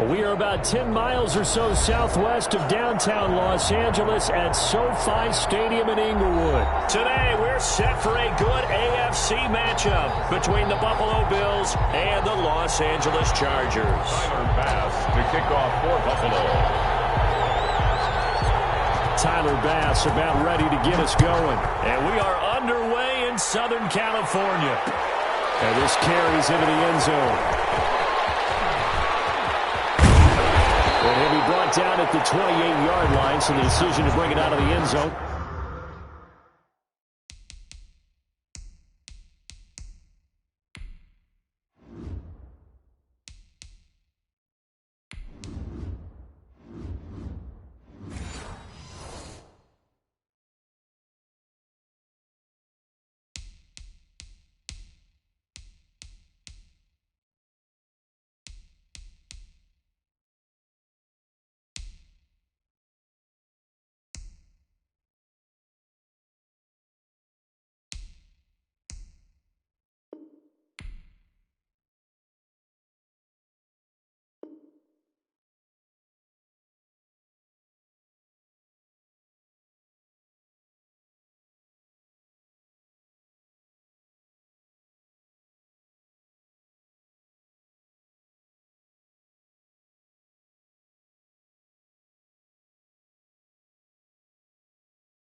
We are about 10 miles or so southwest of downtown Los Angeles at SoFi Stadium in Inglewood. Today, we're set for a good AFC matchup between the Buffalo Bills and the Los Angeles Chargers. Tyler Bass to kick off for Buffalo. Tyler Bass about ready to get us going. And we are underway in Southern California. And this carries into the end zone. And he'll be brought down at the 28-yard line, so the decision to bring it out of the end zone.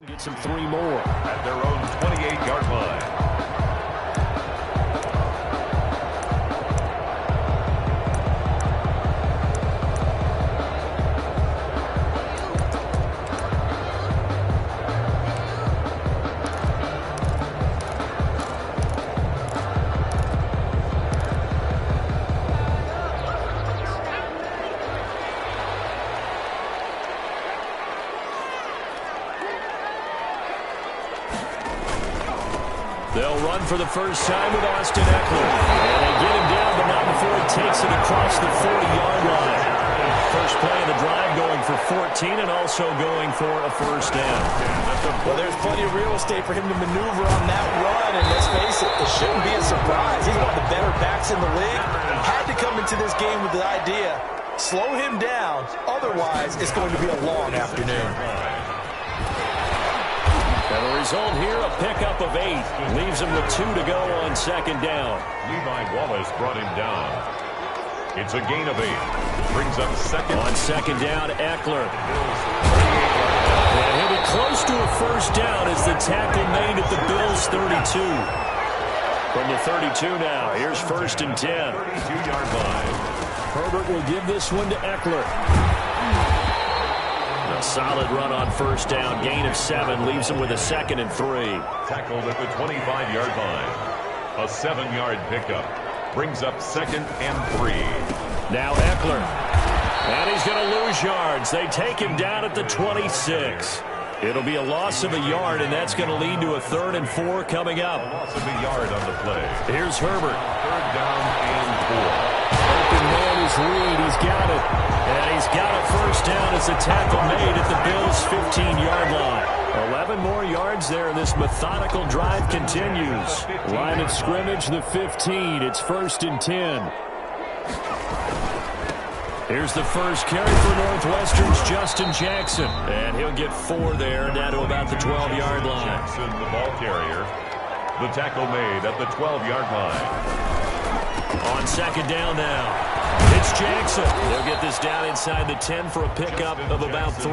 Get some three more. At their own 28-yard line. They'll run for the first time with Austin Eckler. And they get him down, but not before he takes it across the 40-yard line. First play of the drive going for 14 and also going for a first down. Well, there's plenty of real estate for him to maneuver on that run. And let's face it, it shouldn't be a surprise. He's one of the better backs in the league. Had to come into this game with the idea, slow him down. Otherwise, it's going to be a long afternoon. And the result here, a pickup of 8. Leaves him with 2 to go on second down. Levi Wallace brought him down. It's a gain of 8. Brings up second. On second down, Eckler. And he'll be close to a first down as the tackle made at the Bills' 32. From the 32 now, here's first and 10. 32-yard line. Herbert will give this one to Eckler. A solid run on first down. Gain of 7 leaves him with a second and 3. Tackled at the 25-yard line. A 7-yard pickup. Brings up second and 3. Now Eckler. And he's going to lose yards. They take him down at the 26. It'll be a loss of a yard, and that's going to lead to a 3rd and 4 coming up. A loss of a yard on the play. Here's Herbert. 3rd down and 4. Open man is Reed. He's got it. And he's got a first down as the tackle made at the Bills' 15-yard line. 11 more yards there, and this methodical drive continues. Line of scrimmage, the 15. It's first and 10. Here's the first carry for Northwestern's Justin Jackson. And he'll get 4 there, down to about the 12-yard line. Jackson, the ball carrier. The tackle made at the 12-yard line. On second down now. It's Jackson. They'll get this down inside the 10 for a pickup of about 3.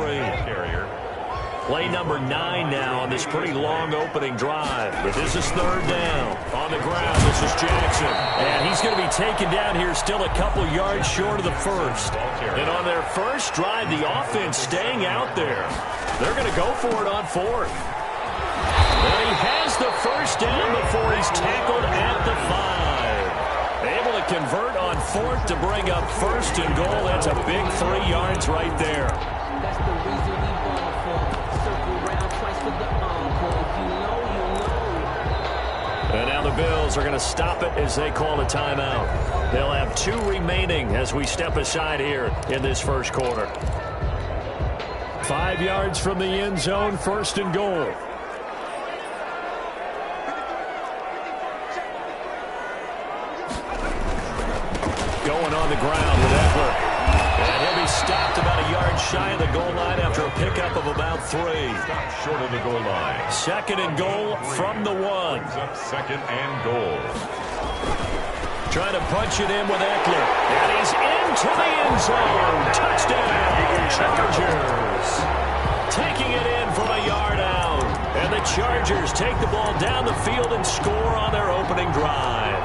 Play number 9 now on this pretty long opening drive. But this is 3rd down. On the ground, this is Jackson. And he's going to be taken down here still a couple yards short of the first. And on their first drive, the offense staying out there. They're going to go for it on 4th. And he has the first down before he's tackled at the 5. Able to convert on 4th to bring up first and goal. That's a big 3 yards right there. That's the reason we ball for. Circle round twice for the encore. If you know, you know. And now the Bills are going to stop it as they call a timeout. They'll have 2 remaining as we step aside here in this first quarter. 5 yards from the end zone, first and goal. Going on the ground with Eckler. the goal line after a pickup of about 3. Stop short of the goal line. 2nd and goal from the 1. Brings up 2nd and goal. Trying to punch it in with Eckler. And he's into the end zone. Touchdown, Chargers. Taking it in from a yard out. And the Chargers take the ball down the field and score on their opening drive.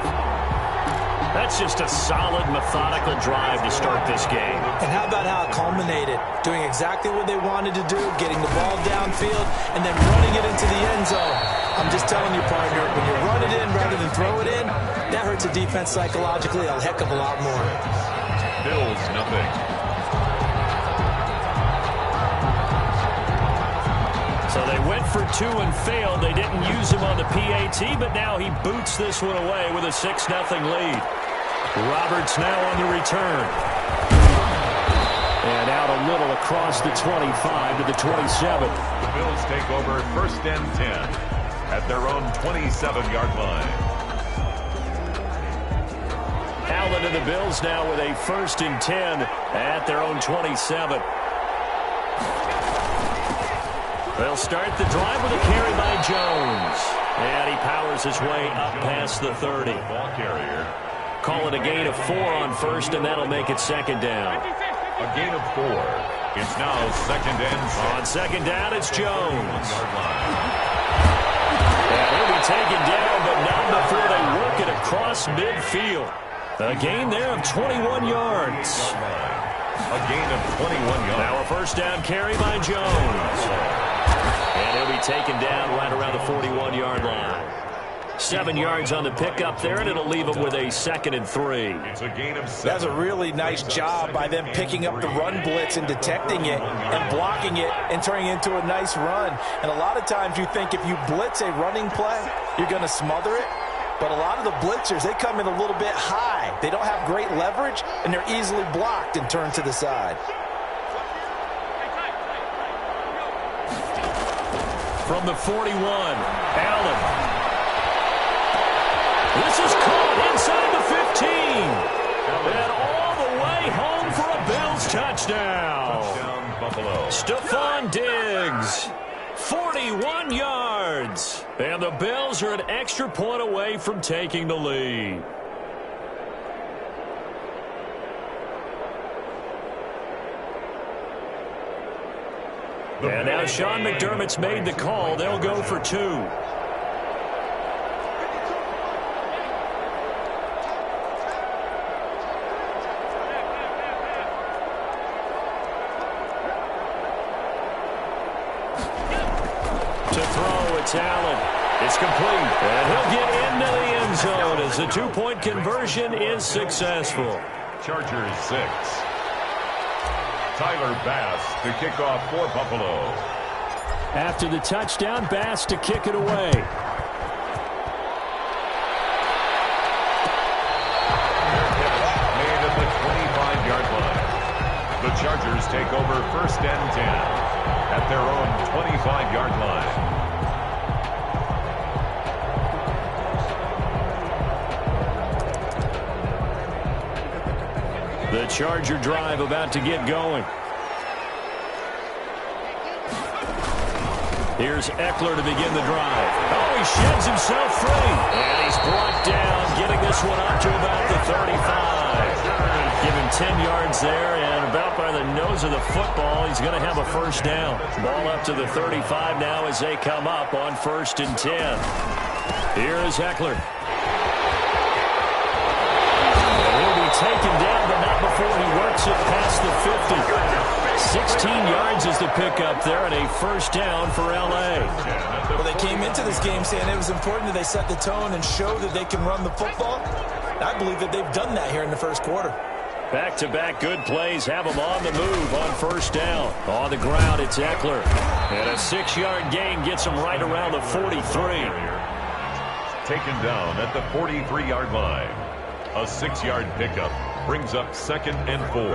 That's just a solid, methodical drive to start this game. And how about how it culminated? Doing exactly what they wanted to do, getting the ball downfield, and then running it into the end zone. I'm just telling you, partner, when you run it in rather than throw it in, that hurts a defense psychologically a heck of a lot more. Bills, nothing. So they went for 2 and failed. They didn't use him on the PAT, but now he boots this one away with a 6-0 lead. Roberts now on the return. And out a little across the 25 to the 27. The Bills take over 1st and 10 at their own 27-yard line. Allen and the Bills now with a 1st and 10 at their own 27. They'll start the drive with a carry by Jones. And he powers his way up past the 30. Ball carrier. Call it a gain of 4 on 1st, and that'll make it 2nd down. A gain of 4. It's now 2nd and 6. On 2nd down, it's Jones. Yard line. And he'll be taken down, but not before they work it across midfield. A gain there of 21 yards. A gain of 21 yards. Now a 1st down carry by Jones. And he'll be taken down right around the 41-yard line. 7 yards on the pickup there, and it'll leave him with a 2nd and 3. It's a gain of 7. That's a really nice job by them picking up the run blitz and detecting it and blocking it and turning it into a nice run. And a lot of times you think if you blitz a running play, you're going to smother it. But a lot of the blitzers, they come in a little bit high. They don't have great leverage, and they're easily blocked and turned to the side. From the 41, Allen. This is caught inside the 15. And all the way home for a Bills touchdown. Touchdown, Buffalo. Stephon Diggs, 41 yards. And the Bills are an extra point away from taking the lead. And now Sean McDermott's made the call. They'll go for 2. To throw, it's Allen. It's complete. And he'll get into the end zone as the 2-point conversion is successful. Chargers 6. Tyler Bass to kick off for Buffalo. After the touchdown, Bass to kick it away. Made at the 25-yard line. The Chargers take over 1st and 10 at their own 25-yard line. The Charger drive about to get going. Here's Eckler to begin the drive. Oh, he sheds himself free. And he's brought down, getting this one up to about the 35. Given 10 yards there, and about by the nose of the football, he's going to have a 1st down. Ball up to the 35 now as they come up on 1st and 10. Here is Eckler. Taken down, but not before he works it past the 50. 16 yards is the pickup there, and a 1st down for L.A. Well, they came into this game saying it was important that they set the tone and show that they can run the football. I believe that they've done that here in the 1st quarter. Back-to-back good plays have them on the move on 1st down. On the ground, it's Eckler. And a 6-yard gain gets him right around the 43. Taken down at the 43-yard line. A 6-yard pickup brings up 2nd and 4.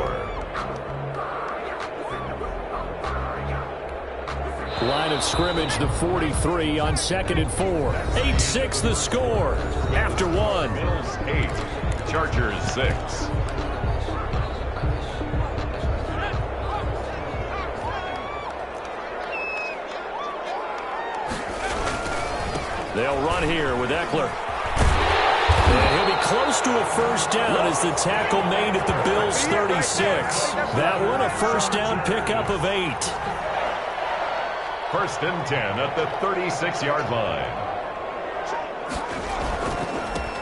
Line of scrimmage, the 43 on 2nd and 4. 8-6 the score after 1. Bills 8, Chargers 6. They'll run here with Eckler. And he'll be close to a first down as the tackle made at the Bills' 36. That one a first down pickup of 8. 1st and 10 at the 36-yard line.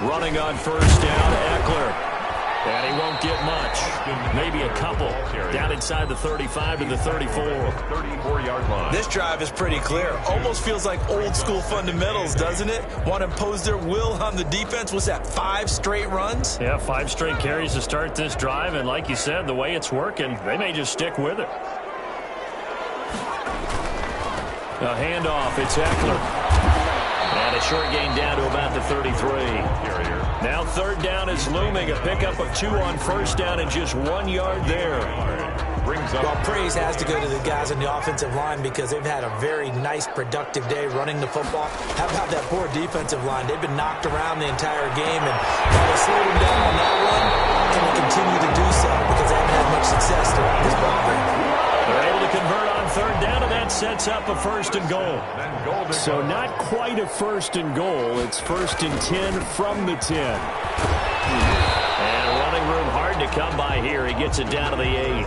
Running on first down, Eckler. And he won't get much. Maybe a couple. Down inside the 35 to the 34. 34-yard line. This drive is pretty clear. Almost feels like old school fundamentals, doesn't it? Want to impose their will on the defense. Was that 5 straight runs? Yeah, 5 straight carries to start this drive. And like you said, the way it's working, they may just stick with it. A handoff. It's Eckler. And a short gain down to about the 33. Now 3rd down is looming. A pickup of 2 on first down and just 1 yard there. Well, praise has to go to the guys on the offensive line because they've had a very nice, productive day running the football. How about that poor defensive line? They've been knocked around the entire game, and while they slowed them down on that one, can they continue to do so because they haven't had much success throughout this ball game? They're able to convert on 3rd down, and that sets up a 1st and goal. So not quite a 1st and goal. It's 1st and 10 from the 10. And running room hard to come by here. He gets it down to the 8.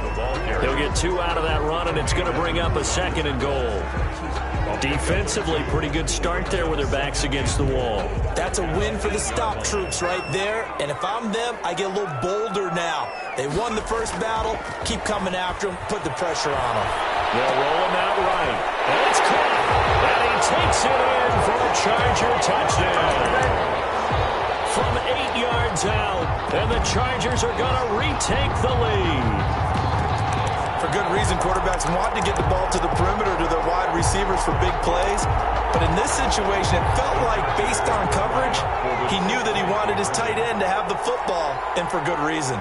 He'll get 2 out of that run, and it's going to bring up a 2nd and goal. Defensively, pretty good start there with their backs against the wall. That's a win for the stop troops right there. And if I'm them, I get a little bolder now. They won the first battle. Keep coming after them. Put the pressure on them. They'll roll him out right. And it's caught. And he takes it in for a Charger touchdown. From 8 yards out. And the Chargers are going to retake the lead. For good reason, quarterbacks want to get the ball to the perimeter to their wide receivers for big plays. But in this situation, it felt like based on coverage, he knew that he wanted his tight end to have the football, and for good reason.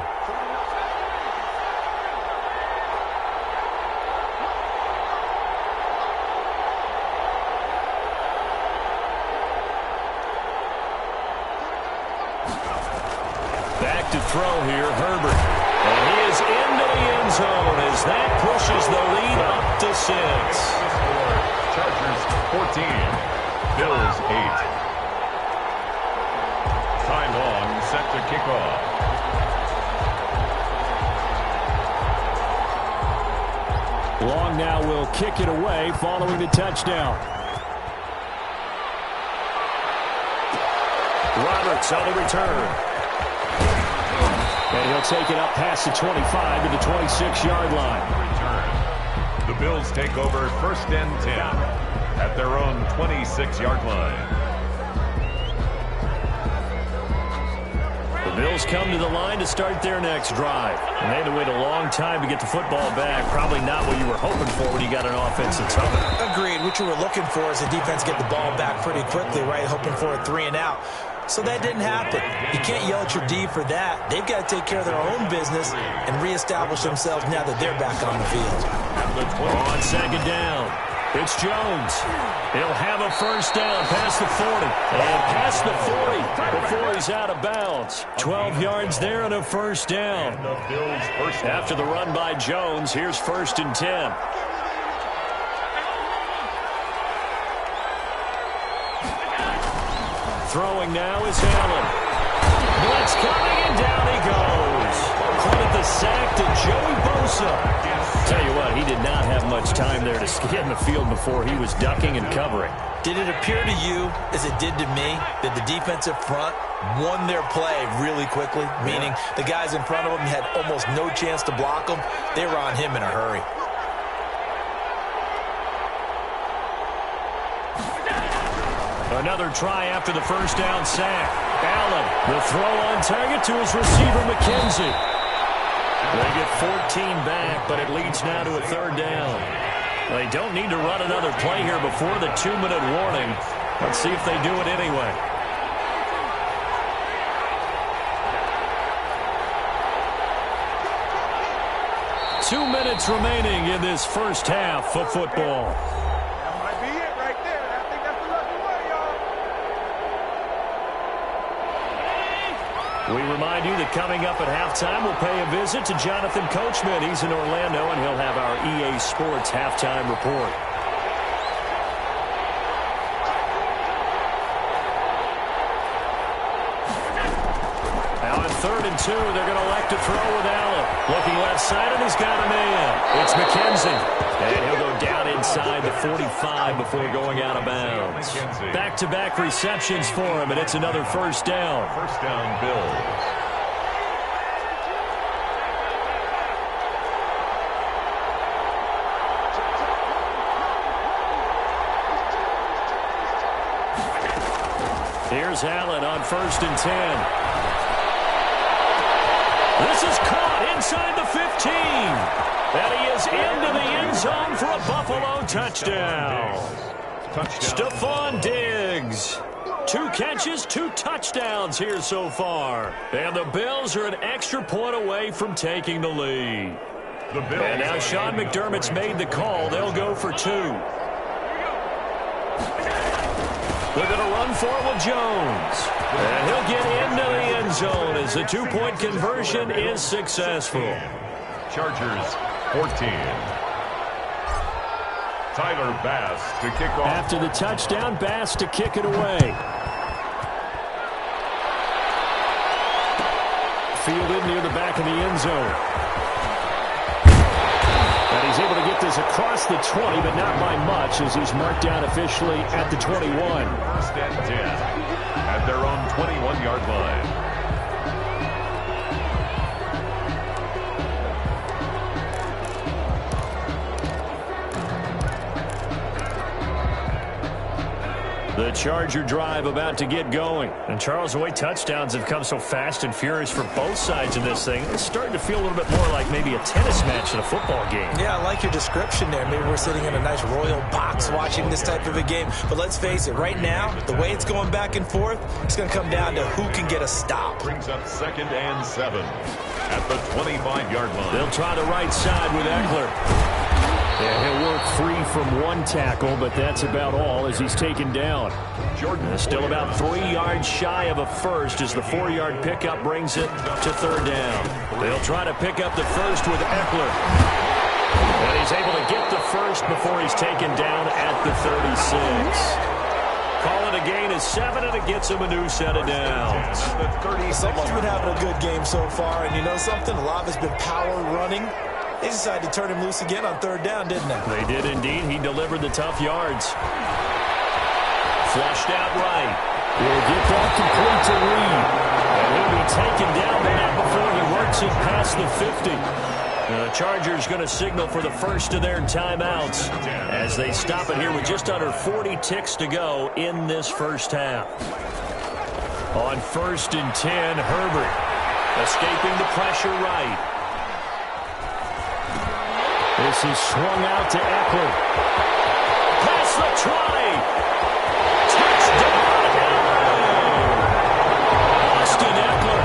Back to throw here, Herbert. And he is into the end zone as that pushes the lead up to 6. Chargers 14, Bills 8. Time long set to kick off. Long now will kick it away following the touchdown. Roberts on the return. And he'll take it up past the 25 to the 26-yard line. Return. The Bills take over 1st and 10 at their own 26-yard line. The Bills come to the line to start their next drive. And they had to wait a long time to get the football back. Probably not what you were hoping for when you got an offense that's humming. Agreed. What you were looking for is the defense get the ball back pretty quickly, right? Hoping for a 3 and out. So that didn't happen. You can't yell at your D for that. They've got to take care of their own business and reestablish themselves now that they're back on the field. On 2nd down, it's Jones. He'll have a first down past the 40. And past the 40 before he's out of bounds. 12 yards there and a first down. After the run by Jones, here's 1st and 10. Throwing now is Allen. Blitz coming, and down he goes. Credit the sack to Joey Bosa. Tell you what, he did not have much time there to get in the field before he was ducking and covering. Did it appear to you, as it did to me, that the defensive front won their play really quickly? Meaning the guys in front of him had almost no chance to block him. They were on him in a hurry. Another try after the first down sack. Allen, the throw on target to his receiver, McKenzie. They get 14 back, but it leads now to a 3rd down. They don't need to run another play here before the 2-minute warning. Let's see if they do it anyway. Two minutes remaining in this first half of football. We remind you that coming up at halftime, we'll pay a visit to Jonathan Coachman. He's in Orlando, and he'll have our EA Sports halftime report. 3rd and 2. They're going to elect to throw with Allen. Looking left side, and he's got a man. It's McKenzie. And he'll go down inside the 45 before going out of bounds. Back-to-back receptions for him, and it's another first down. First down, Bills. Here's Allen on 1st and 10. This is caught inside the 15. And he is into the end zone for a Buffalo touchdown. Stephon Diggs. 2 catches, 2 touchdowns here so far. And the Bills are an extra point away from taking the lead. And now Sean McDermott's made the call. They'll go for 2. They're going to run for it with Jones. And he'll get into the end zone as the 2-point conversion is successful. Chargers 14. Tyler Bass to kick off. After the touchdown, Bass to kick it away. Fielded near the back of the end zone. And he's able to get this across the 20, but not by much, as he's marked down officially at the 21. 1st and 10 at their own 21-yard line. The Charger drive about to get going. And Charles, the way touchdowns have come so fast and furious for both sides in this thing, it's starting to feel a little bit more like maybe a tennis match than a football game. Yeah, I like your description there. Maybe we're sitting in a nice royal box watching this type of a game. But let's face it, right now, the way it's going back and forth, it's going to come down to who can get a stop. Brings up 2nd and 7 at the 25-yard line. They'll try the right side with Eckler. And he'll work free from 1 tackle, but that's about all as he's taken down. Jordan still about 3 yards shy of a first as the 4-yard pickup brings it to 3rd down. They'll try to pick up the first with Eckler. And he's able to get the first before he's taken down at the 36. Call it a gain of 7, and it gets him a new set of downs. Someone's been having a good game so far, and you know something? A lot has been power running. They decided to turn him loose again on 3rd down, didn't they? They did indeed. He delivered the tough yards. Flushed out right. He'll get that complete to Reed. And he'll be taken down, but not before he works it past the 50. The Chargers going to signal for the first of their timeouts as they stop it here with just under 40 ticks to go in this first half. On 1st and 10, Herbert escaping the pressure right. This is swung out to Eckler. Past the 20. Touchdown, Austin Eckler.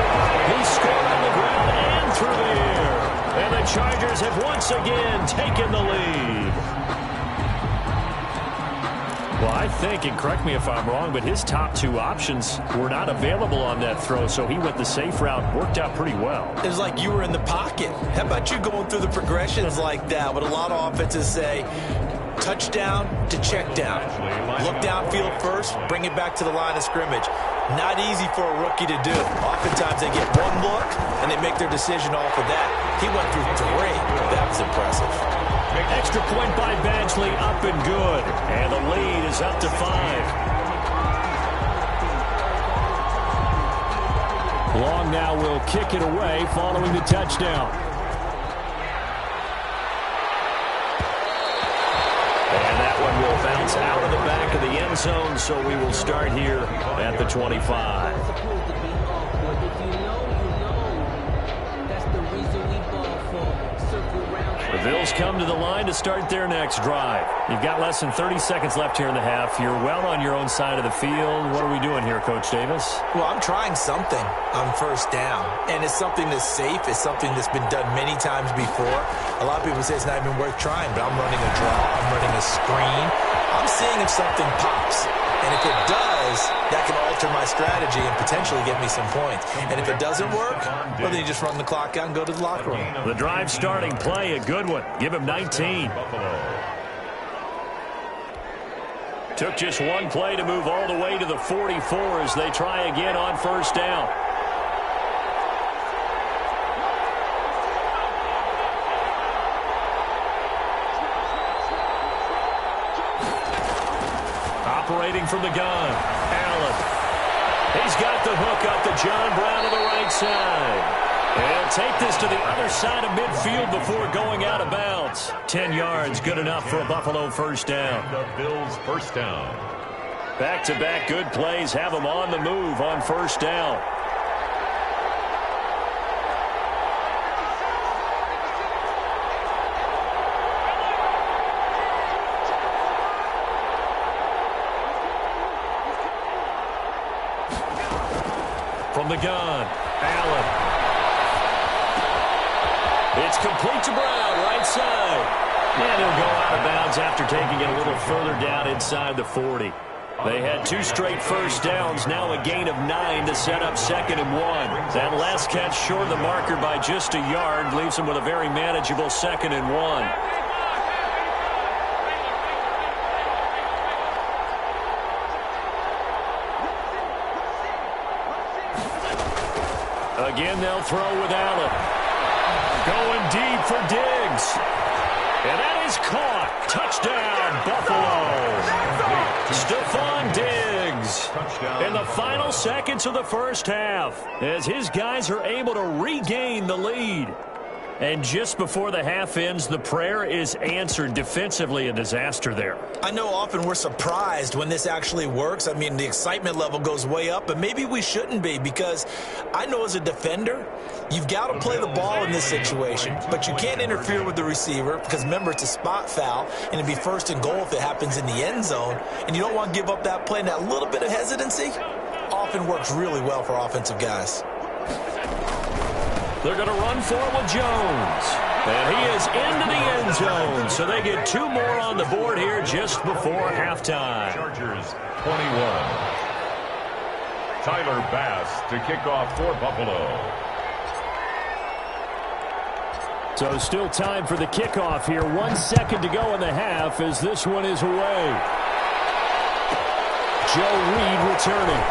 He scored on the ground and through the air. And the Chargers have once again taken the lead. Well, I think, and correct me if I'm wrong, but his top 2 options were not available on that throw, so he went the safe route, worked out pretty well. It was like you were in the pocket. How about you going through the progressions like that? What a lot of offenses say, touchdown to check down. Look downfield first, bring it back to the line of scrimmage. Not easy for a rookie to do. Oftentimes they get 1 look, and they make their decision off of that. He went through 3. That was impressive. Extra point by Badgley, up and good. And the lead is up to 5. Long now will kick it away following the touchdown. And that one will bounce out of the back of the end zone, so we will start here at the 25. The Bills come to the line to start their next drive. You've got less than 30 seconds left here in the half. You're well on your own side of the field. What are we doing here, Coach Davis? Well, I'm trying something on 1st down, and it's something that's safe. It's something that's been done many times before. A lot of people say it's not even worth trying, but I'm running a draw. I'm running a screen. I'm seeing if something pops. And if it does, that can alter my strategy and potentially get me some points. And if it doesn't work, well, then you just run the clock out and go to the locker room. The drive starting play, a good one. Give him 19. Took just 1 play to move all the way to the 44 as they try again on 1st down. Operating from the gun, Allen. He's got the hook up to John Brown to the right side. And take this to the other side of midfield before going out of bounds. 10 yards, good enough for a Buffalo first down. The Bills first down. Back-to-back good plays have them on the move on first down. From the gun, Allen. It's complete to Brown, right side. And he'll go out of bounds after taking it a little further down inside the 40. They had 2 straight first downs, now a gain of 9 to set up 2nd and 1. That last catch short of the marker by just a yard leaves them with a very manageable 2nd and 1. Again, they'll throw with Allen. Going deep for Diggs. And that is caught. Touchdown, Buffalo. Stephon Diggs. In the final seconds of the first half, as his guys are able to regain the lead. And just before the half ends, the prayer is answered. Defensively, a disaster there. I know often we're surprised when this actually works. I mean, the excitement level goes way up, but maybe we shouldn't be, because I know as a defender, you've got to play the ball in this situation, but you can't interfere with the receiver because, remember, it's a spot foul, and it'd be 1st and goal if it happens in the end zone, and you don't want to give up that play. And that little bit of hesitancy often works really well for offensive guys. They're going to run for it with Jones. And he is into the end zone. So they get 2 more on the board here just before halftime. Chargers 21. Tyler Bass to kick off for Buffalo. So still time for the kickoff here. 1 second to go in the half as this one is away. Joe Reed returning.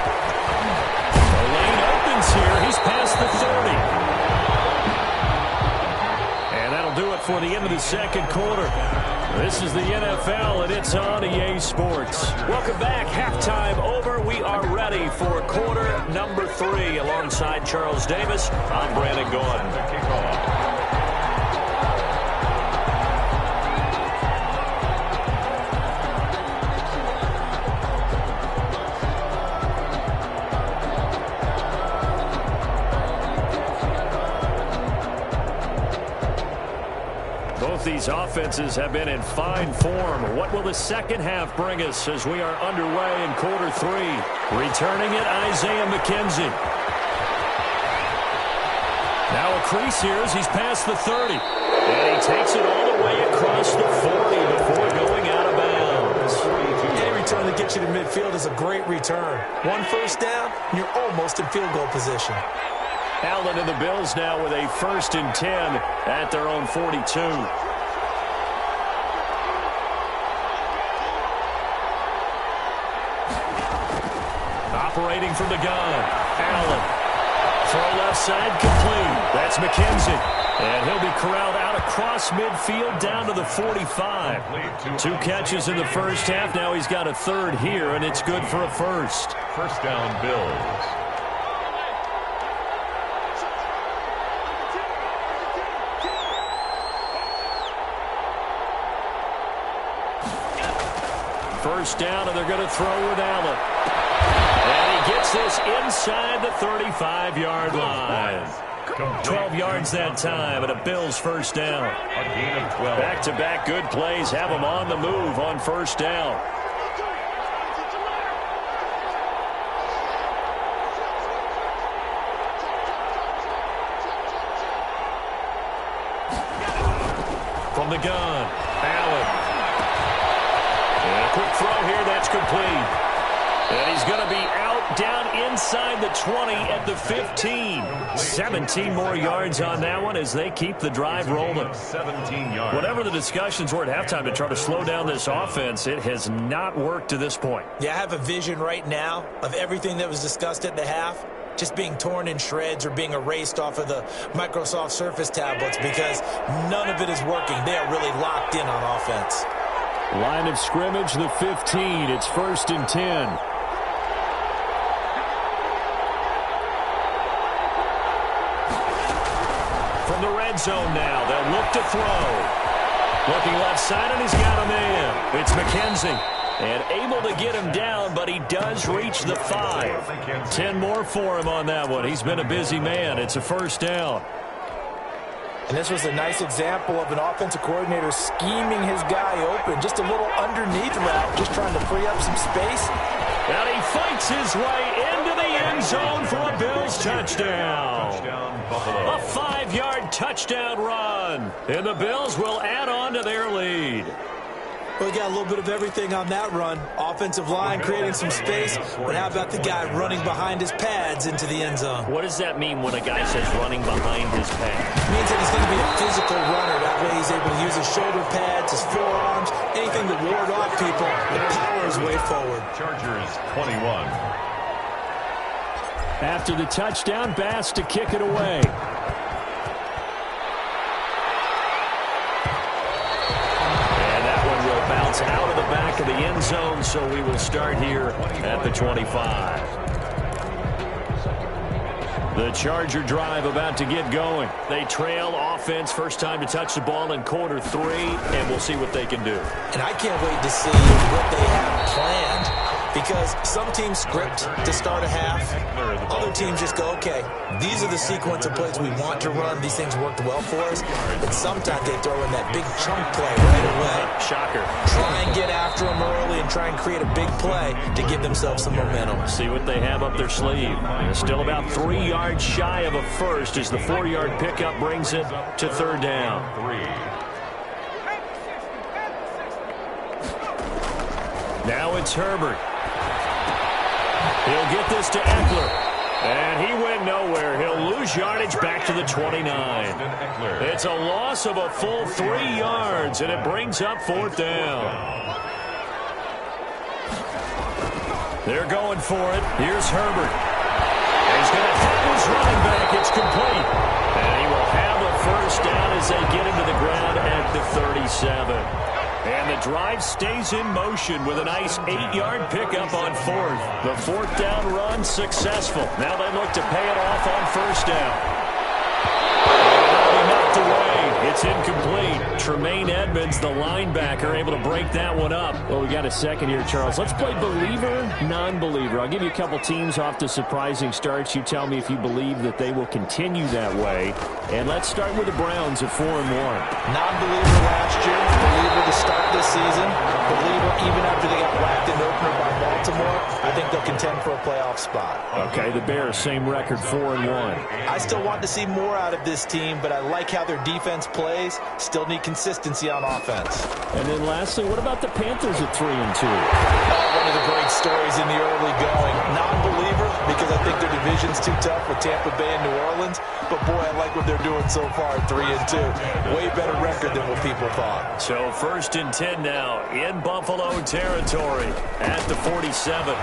The lane opens here. He's past the 30. Do it for the end of the second quarter. This is the NFL, and it's on EA Sports. Welcome back. Halftime over. We are ready for quarter number 3. Alongside Charles Davis, I'm Brandon Gordon. The kickoff. These offenses have been in fine form. What will the second half bring us as we are underway in quarter 3? Returning it, Isaiah McKenzie. Now a crease here as he's past the 30. And he takes it all the way across the 40 before going out of bounds. Any return that gets you to midfield is a great return. 1 first down, and you're almost in field goal position. Allen and the Bills now with a 1st and 10 at their own 42. Operating from the gun, Allen. Throw left side complete. That's McKenzie. And he'll be corralled out across midfield down to the 45. 2 catches in the first half. Now he's got a 3rd here, and it's good for a 1st. First down, Bills. First down, and they're going to throw with Allen. And he gets this inside the 35-yard line. 12 yards that time, and a Bills first down. A gain of 12. Back-to-back good plays have them on the move on first down. From the gun, Allen. And a quick throw here, that's complete. And he's going to be out down inside the 20 at the 15. 17 more yards on that one as they keep the drive rolling. 17 yards. Whatever the discussions were at halftime to try to slow down this offense, it has not worked to this point. Yeah, I have a vision right now of everything that was discussed at the half just being torn in shreds or being erased off of the Microsoft Surface tablets because none of it is working. They are really locked in on offense. Line of scrimmage, the 15. It's 1st and 10. From the red zone now, they'll look to throw. Looking left side, and he's got a man. It's McKenzie. And able to get him down, but he does reach the 5. 10 more for him on that one. He's been a busy man. It's a 1st down. And this was a nice example of an offensive coordinator scheming his guy open. Just a little underneath route, just trying to free up some space. And he fights his way into the end zone for a Bills touchdown. A 5-yard touchdown run. And the Bills will add on to their lead. We got a little bit of everything on that run. Offensive line creating some space, but how about the guy running behind his pads into the end zone? What does that mean when a guy says running behind his pads? It means that he's going to be a physical runner. That way he's able to use his shoulder pads, his forearms, anything to ward off people and power his way forward. Chargers 21. After the touchdown, Bass to kick it away. Bounce out of the back of the end zone, so we will start here at the 25. The Charger drive about to get going. They trail offense, first time to touch the ball in quarter 3, and we'll see what they can do. And I can't wait to see what they have planned, because some teams script to start a half. Other teams just go, okay, these are the sequence of plays we want to run. These things worked well for us. But sometimes they throw in that big chunk play right away. Shocker. Try and get after them early and try and create a big play to give themselves some momentum. See what they have up their sleeve. They're still about 3 yards shy of a first as the 4-yard pickup brings it to 3rd down. Now it's Herbert. He'll get this to Eckler. And he went nowhere. He'll lose yardage back to the 29. It's a loss of a full 3 yards, and it brings up 4th down. They're going for it. Here's Herbert. He's going to hit his running back. It's complete. And he will have a 1st down as they get him to the ground at the 37. And the drive stays in motion with a nice 8-yard pickup on 4th. The 4th down run successful. Now they look to pay it off on 1st down. Knocked away. It's incomplete. Tremaine Edmonds, the linebacker, able to break that one up. Well, we got a second here, Charles. Let's play believer, non-believer. I'll give you a couple teams off to surprising starts. You tell me if you believe that they will continue that way. And let's start with the Browns at 4-1. Non-believer last year, believer to start this season, believer even after they got whacked in the opener by Baltimore. I think they'll contend for a playoff spot. Okay, the Bears, same record, 4-1. I still want to see more out of this team, but I like how their defense plays. Still need consistency on offense. And then lastly, what about the Panthers at 3-2? One of the great stories in the early going. Non-believer because I think their division's too tough with Tampa Bay and New Orleans. But boy, I like what they're doing so far at 3-2. Way better record than what people thought. So 1st and 10 now in Buffalo territory at the 47.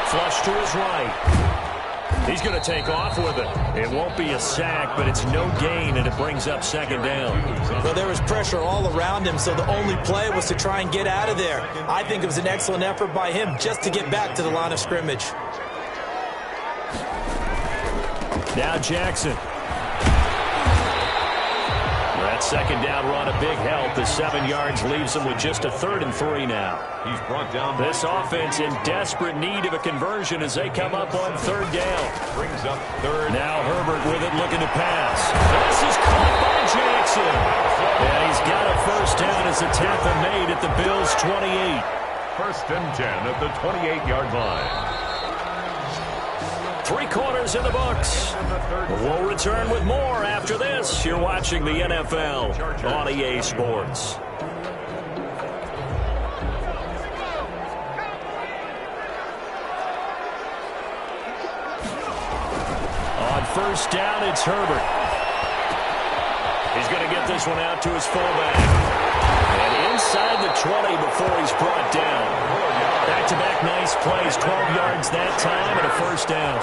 Flush to his right. He's going to take off with it. It won't be a sack, but it's no gain, and it brings up 2nd down. Well, there was pressure all around him, so the only play was to try and get out of there. I think it was an excellent effort by him just to get back to the line of scrimmage. Now Jackson. That 2nd down run, a big help. The 7 yards leaves him with just a 3rd and 3 now. He's brought down. This offense in desperate need of a conversion as they come up on 3rd down. Brings up 3rd. Now Herbert with it, looking to pass. This is caught by Jackson. And he's got a 1st down as the tackle made at the Bills' 28. 1st and 10 at the 28-yard line. 3 quarters in the books. We'll return with more after this. You're watching the NFL on EA Sports. On 1st down, it's Herbert. He's going to get this one out to his fullback. And inside the 20 before he's brought down. Back-to-back nice plays, 12 yards that time, and a first down.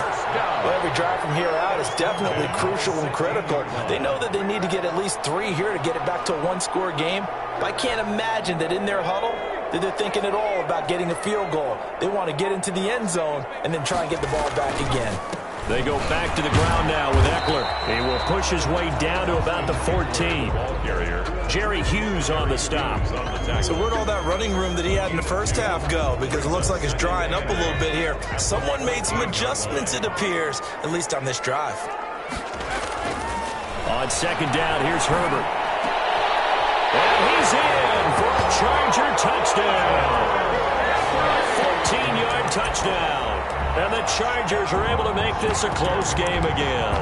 Well, every drive from here out is definitely crucial and critical. They know that they need to get at least 3 here to get it back to a one-score game. But I can't imagine that in their huddle that they're thinking at all about getting a field goal. They want to get into the end zone and then try and get the ball back again. They go back to the ground now with Eckler. He will push his way down to about the 14. Jerry Hughes on the stop. So where'd all that running room that he had in the first half go? Because it looks like it's drying up a little bit here. Someone made some adjustments, it appears, at least on this drive. On second down, here's Herbert. And he's in for a Charger touchdown. 14-yard touchdown. And the Chargers are able to make this a close game again.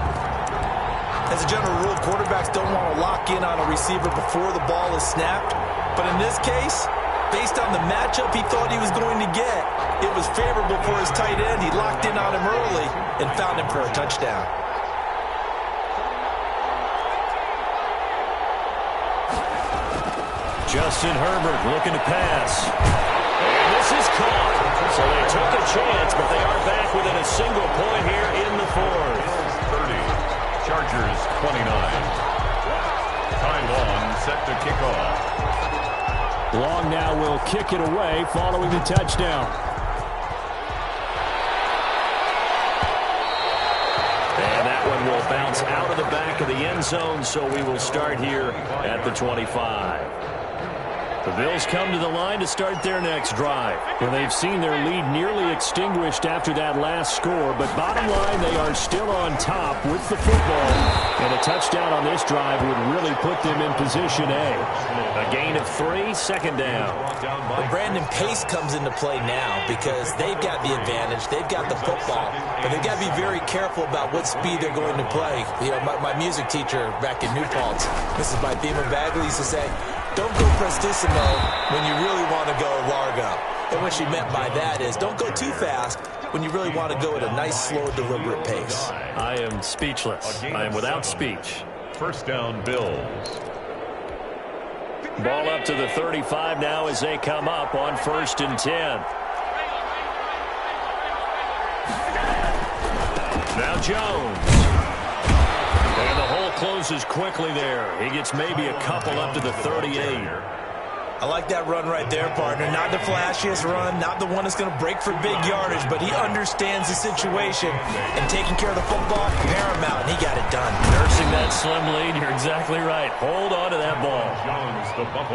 As a general rule, quarterbacks don't want to lock in on a receiver before the ball is snapped. But in this case, based on the matchup he thought he was going to get, it was favorable for his tight end. He locked in on him early and found him for a touchdown. Justin Herbert looking to pass. And this is caught. So they took a chance, but they are back within a single point here in the fourth. 30. Chargers 29. Ty Long set to kick off. Long now will kick it away following the touchdown. And that one will bounce out of the back of the end zone, so we will start here at the 25. The Bills come to the line to start their next drive. Well, they've seen their lead nearly extinguished after that last score, but bottom line, they are still on top with the football. And a touchdown on this drive would really put them in position A. A gain of 3, second down. Well, Brandon, pace comes into play now because they've got the advantage. They've got the football, but they've got to be very careful about what speed they're going to play. You know, my music teacher back in New Paltz, Mrs. Bythema Bagley, used to say, don't go prestissimo when you really want to go largo. And what she meant by that is don't go too fast when you really want to go at a nice, slow, deliberate pace. I am speechless. I am without speech. First down, Bills. Ball up to the 35 now as they come up on 1st and 10. Now Jones. And the hole closes quickly there. He gets maybe a couple up to the 38. I like that run right there, partner. Not the flashiest run, not the one that's going to break for big yardage, but he understands the situation, and taking care of the football, paramount, and he got it done. Nursing that slim lead, you're exactly right. Hold on to that ball.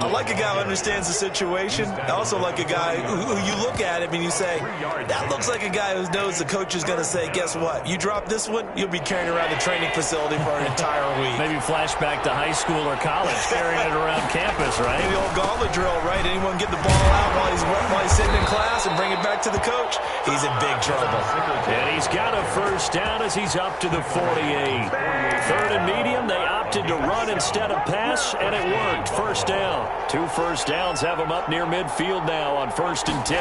I like a guy who understands the situation. I also like a guy who you look at him and you say, that looks like a guy who knows the coach is going to say, guess what? You drop this one, you'll be carrying around the training facility for an entire week. Maybe flashback to high school or college, carrying it around campus, right? The old gauntlet drill, right? Anyone get the ball out while he's sitting in class and bring it back to the coach? He's in big trouble. And he's got a first down as he's up to the 48. 3rd and medium, they opted to run instead of pass, and it worked. First down. 2 first downs have him up near midfield now on 1st and 10.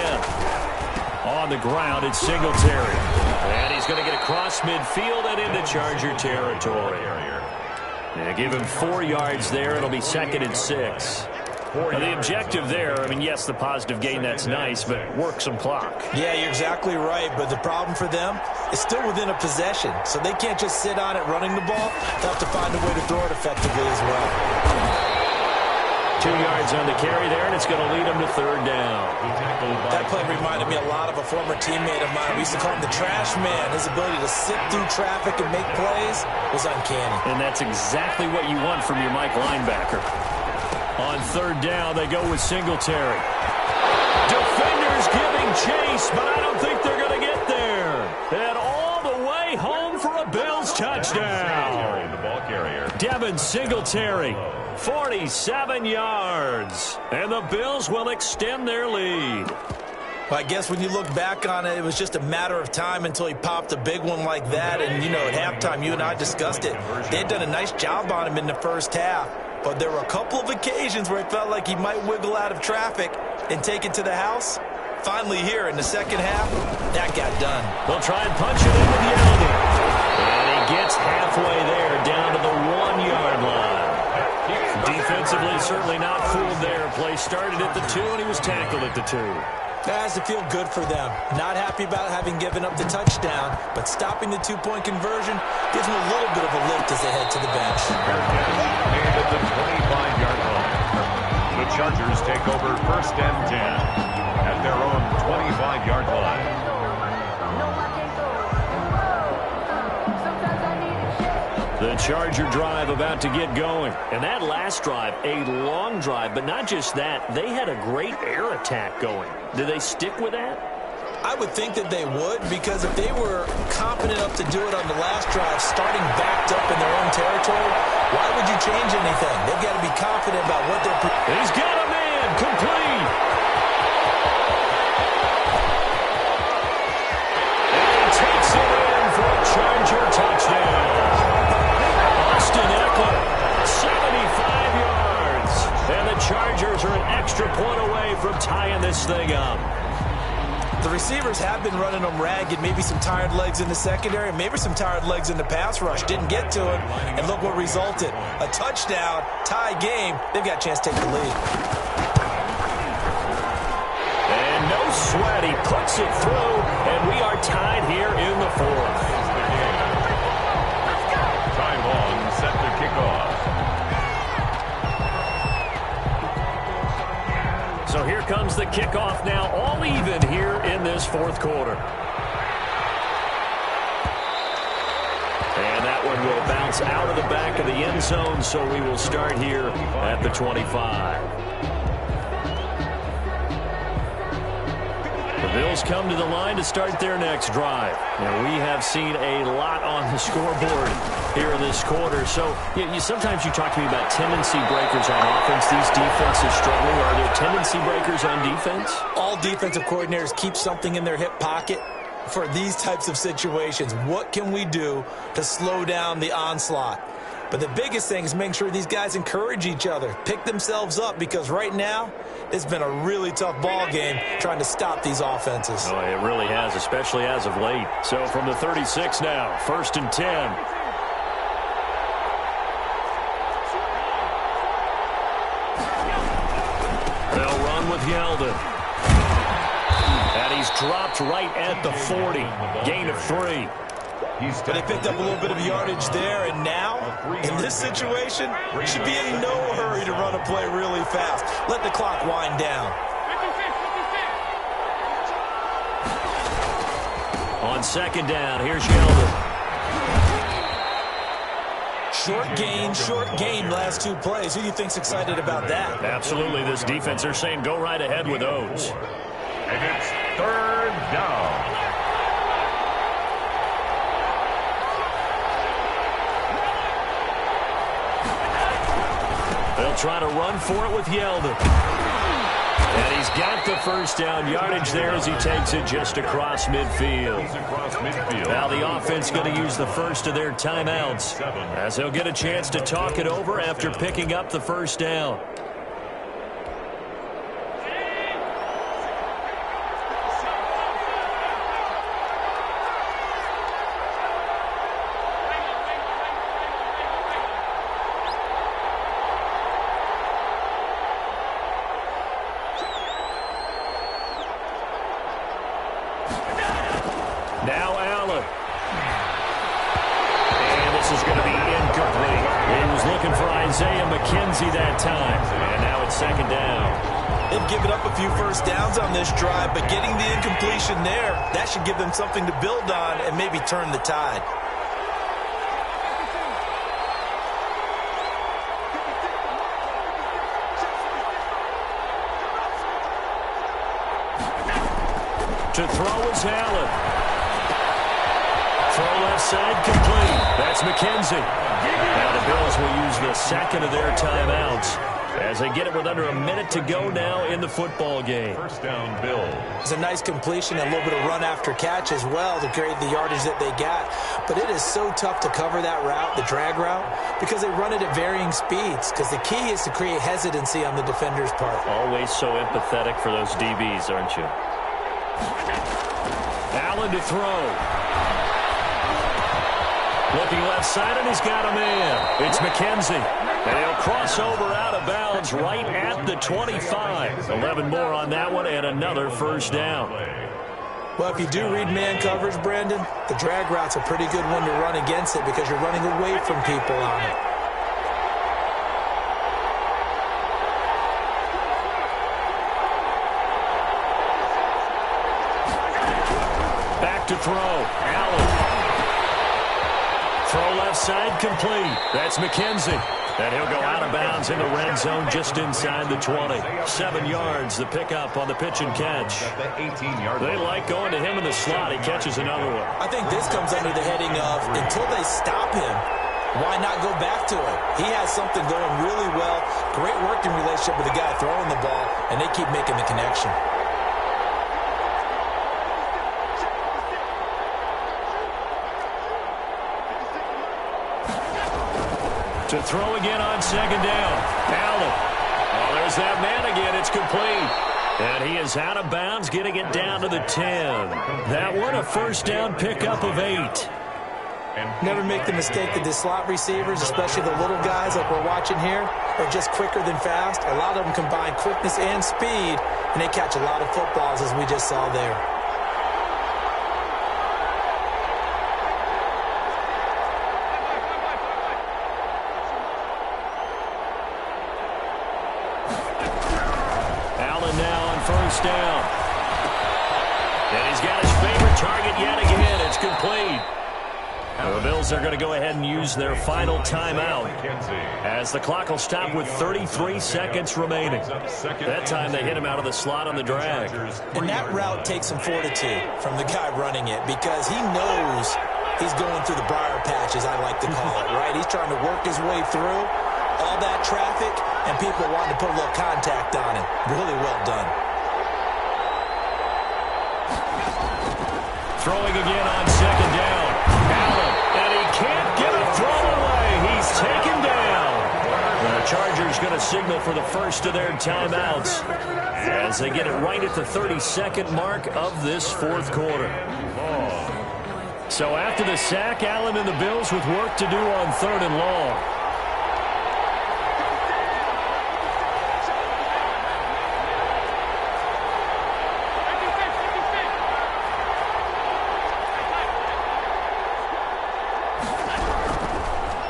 On the ground, it's Singletary. And he's going to get across midfield and into Charger territory. Yeah, give him 4 yards there. It'll be 2nd and 6. Now, the objective there, I mean, yes, the positive gain, that's nice, but work some clock. Yeah, you're exactly right, but the problem for them is still within a possession, so they can't just sit on it running the ball. They'll have to find a way to throw it effectively as well. 2 yards on the carry there, and it's going to lead them to 3rd down. That play reminded me a lot of a former teammate of mine. We used to call him the trash man. His ability to sit through traffic and make plays was uncanny. And that's exactly what you want from your Mike linebacker. On 3rd down, they go with Singletary. Defenders giving chase, but I don't think they're going to get there. And all the way home for a Bills touchdown. The ball carrier. Devin Singletary, 47 yards. And the Bills will extend their lead. Well, I guess when you look back on it, it was just a matter of time until he popped a big one like that. And, you know, at halftime, you and I discussed it. They had done a nice job on him in the first half. But there were a couple of occasions where it felt like he might wiggle out of traffic and take it to the house. Finally here in the second half, that got done. They'll try and punch it in with Yeldon. And he gets halfway there, down to the 1-yard line. Defense defensively, certainly not fooled there. Play started at the 2, and he was tackled at the 2. That has to feel good for them. Not happy about having given up the touchdown, but stopping the 2-point conversion gives them a little bit of a lift as they head to the bench. Made at the 25-yard line. The Chargers take over 1st and 10 at their own 25-yard line. The Charger drive about to get going. And that last drive, a long drive, but not just that. They had a great air attack going. Do they stick with that? I would think that they would, because if they were confident enough to do it on the last drive, starting backed up in their own territory, why would you change anything? They've got to be confident about what they're... He's got a man, complete. And he takes it in for a Charger touchdown. Austin Eckler, 75 yards. And the Chargers are an extra point away from tying this thing up. The receivers have been running them ragged. Maybe some tired legs in the secondary, maybe some tired legs in the pass rush. Didn't get to it, and look what resulted. A touchdown, tie game. They've got a chance to take the lead. And no sweat. He puts it through, and we are tied here in the 4th. Ty Long set to kick off. So here comes the kickoff now, all even here in this 4th quarter. And that one will bounce out of the back of the end zone, so we will start here at the 25. The Bills come to the line to start their next drive. Now, we have seen a lot on the scoreboard here in this quarter. So, sometimes you talk to me about tendency breakers on offense. These defenses struggling. Are there tendency breakers on defense? All defensive coordinators keep something in their hip pocket for these types of situations. What can we do to slow down the onslaught? But the biggest thing is making sure these guys encourage each other, pick themselves up, because right now it's been a really tough ball game trying to stop these offenses. Oh, it really has, especially as of late. So from the 36 now, 1st and 10. They'll run with Yeldon. And he's dropped right at the 40. Gain of 3. But they picked up a little bit of yardage there, and now, in this situation, should be in no hurry to run a play really fast. Let the clock wind down. On 2nd down, here's Yeldon. Short gain last 2 plays. Who do you think's excited about that? Absolutely, this defense, they're saying go right ahead with those. And it's 3rd down. They'll try to run for it with Yeldon. And he's got the 1st down yardage there as he takes it just across midfield. Now the offense going to use the first of their timeouts as they'll get a chance to talk it over after picking up the 1st down. Now Allen. And this is going to be incomplete. He was looking for Isaiah McKenzie that time. And now it's 2nd down. They've given up a few 1st downs on this drive, but getting the incompletion there, that should give them something to build on and maybe turn the tide. To throw is Allen. Throw left side, complete. That's McKenzie. Now the Bills will use the 2nd of their timeouts as they get it with under a minute to go now in the football game. 1st down, Bills. It's a nice completion and a little bit of run after catch as well to create the yardage that they got. But it is so tough to cover that route, the drag route, because they run it at varying speeds. Because the key is to create hesitancy on the defender's part. Always so empathetic for those DBs, aren't you? Allen to throw. Looking left side, and he's got a man. It's McKenzie. And he'll cross over out of bounds right at the 25. 11 more on that one and another first down. Well, if you do read man coverage, Brandon, the drag route's a pretty good one to run against it because you're running away from people on it. Back to throw. Allen. Throw left side complete. That's McKenzie. And he'll go out of bounds in the red zone just inside the 20. 7 yards, the pickup on the pitch and catch. They like going to him in the slot. He catches another one. I think this comes under the heading of until they stop him, why not go back to it? He has something going really well. Great working relationship with the guy throwing the ball, and they keep making the connection. To throw again on second down. Allen. Oh, there's that man again. It's complete. And he is out of bounds, getting it down to the 10. That one a first down pickup of 8. Never make the mistake that the slot receivers, especially the little guys like we're watching here, are just quicker than fast. A lot of them combine quickness and speed, and they catch a lot of footballs, as we just saw there. First down. And he's got his favorite target yet again. It's complete. The Bills are going to go ahead and use their final timeout as the clock will stop with 33 seconds remaining. That time they hit him out of the slot on the drag. And that route takes some fortitude from the guy running it because he knows he's going through the briar patch, as I like to call it, right? He's trying to work his way through all that traffic, and people wanting to put a little contact on him. Really well done. Throwing again on second down. Allen, and he can't get a throw away. He's taken down. The Chargers going to signal for the first of their timeouts as they get it right at the 32nd mark of this fourth quarter. So after the sack, Allen and the Bills with work to do on 3rd and long.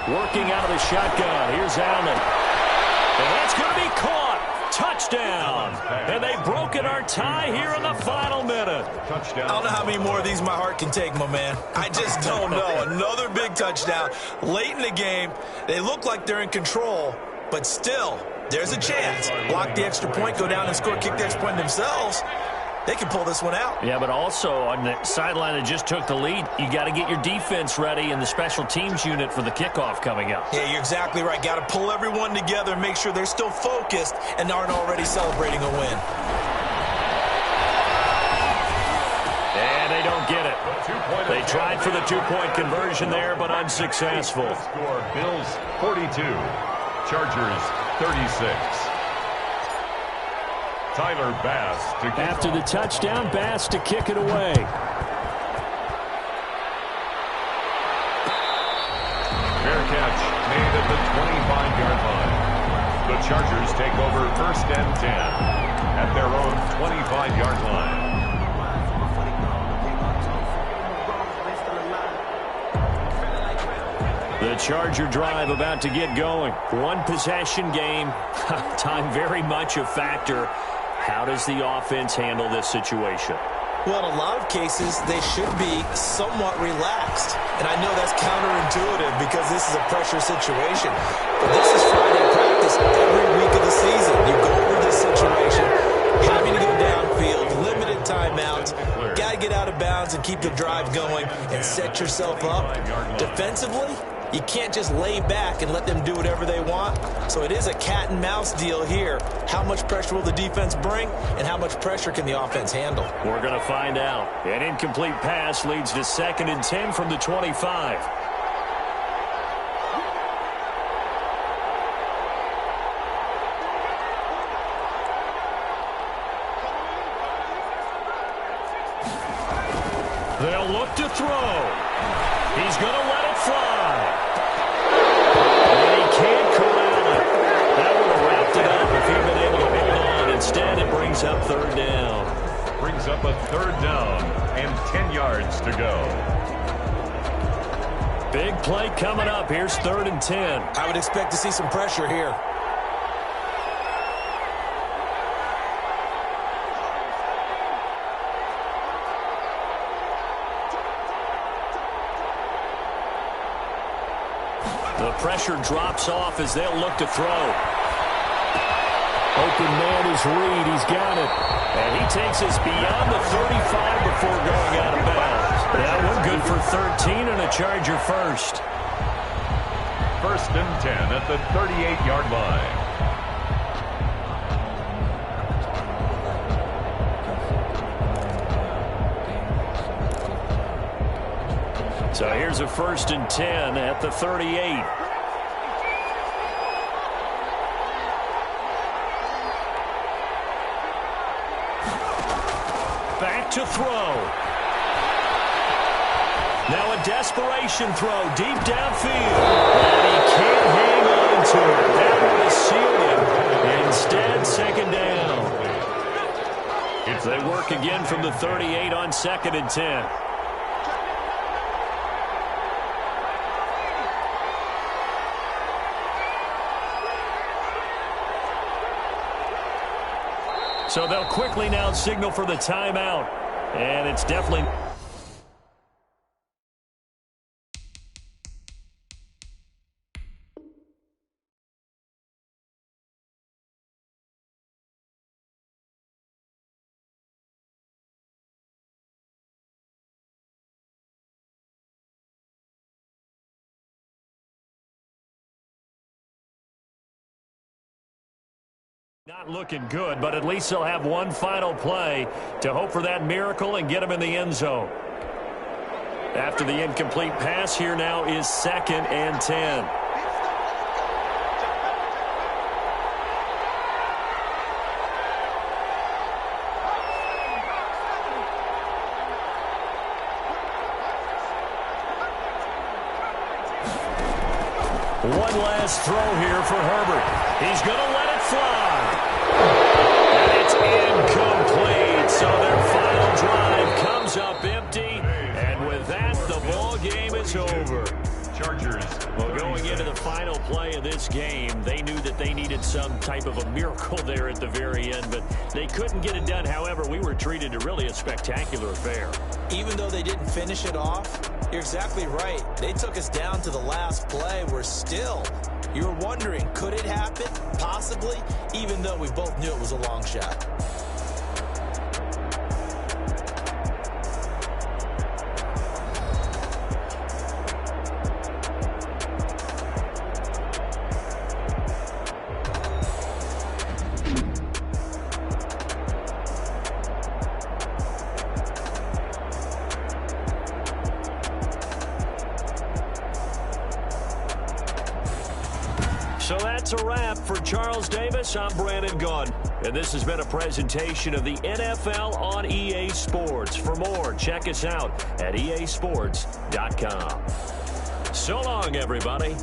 Working out of the shotgun. Here's Allen. And that's going to be caught. Touchdown. And they've broken our tie here in the final minute. I don't know how many more of these my heart can take, my man. I just don't know. Another big touchdown. Late in the game, they look like they're in control, but still, there's a chance. Block the extra point, go down and score, kick the extra point themselves. They can pull this one out. Yeah, but also on the sideline that just took the lead, you got to get your defense ready and the special teams unit for the kickoff coming up. Yeah, you're exactly right. Got to pull everyone together and make sure they're still focused and aren't already celebrating a win. And they don't get it. They tried for the two-point conversion there, but unsuccessful. Score Bills 42, Chargers 36. Tyler Bass to kick after the touchdown, Bass to kick it away. Fair catch made at the 25-yard line. The Chargers take over 1st and 10 at their own 25-yard line. The Charger drive about to get going. One possession game. Time very much a factor. How does the offense handle this situation? Well, in a lot of cases, they should be somewhat relaxed. And I know that's counterintuitive because this is a pressure situation. But this is Friday practice every week of the season. You go over this situation, having to go downfield, limited timeouts, got to get out of bounds and keep the drive going and set yourself up. Defensively, you can't just lay back and let them do whatever they want. So it is a cat and mouse deal here. How much pressure will the defense bring, and how much pressure can the offense handle? We're going to find out. An incomplete pass leads to 2nd and 10 from the 25. They'll look to throw. He's going to let it fly. And he can't corral brings up third down. Brings up a third down and 10 yards to go. Big play coming up. Here's 3rd and 10. I would expect to see some pressure here. The pressure drops off as they'll look to throw. Open man is Reed. He's got it. And he takes us beyond the 35 before going out of bounds. That one good for 13 and a Charger first. 1st and 10 at the 38-yard line. So here's a 1st and 10 at the 38. Back to throw. Now a desperation throw deep downfield. And he can't hang on to it. That one is sealed him. Instead, 2nd down. They work again from the 38 on 2nd and 10. So they'll quickly now signal for the timeout. And it's definitely... Not looking good, but at least they'll have one final play to hope for that miracle and get them in the end zone. After the incomplete pass, here now is 2nd and 10. One last throw here for Herbert. He's going to let it fly. And it's incomplete. So their final drive comes up empty. And with that, the ball game is over. Chargers. Well, going into the final play of this game, they knew that they needed some type of a miracle there at the very end, but they couldn't get it done. However, we were treated to really a spectacular affair. Even though they didn't finish it off, you're exactly right. They took us down to the last play. We're still, you're wondering, could it happen? Possibly, even though we both knew it was a long shot. So that's a wrap for Charles Davis. I'm Brandon Gunn, and this has been a presentation of the NFL on EA Sports. For more, check us out at easports.com. So long, everybody.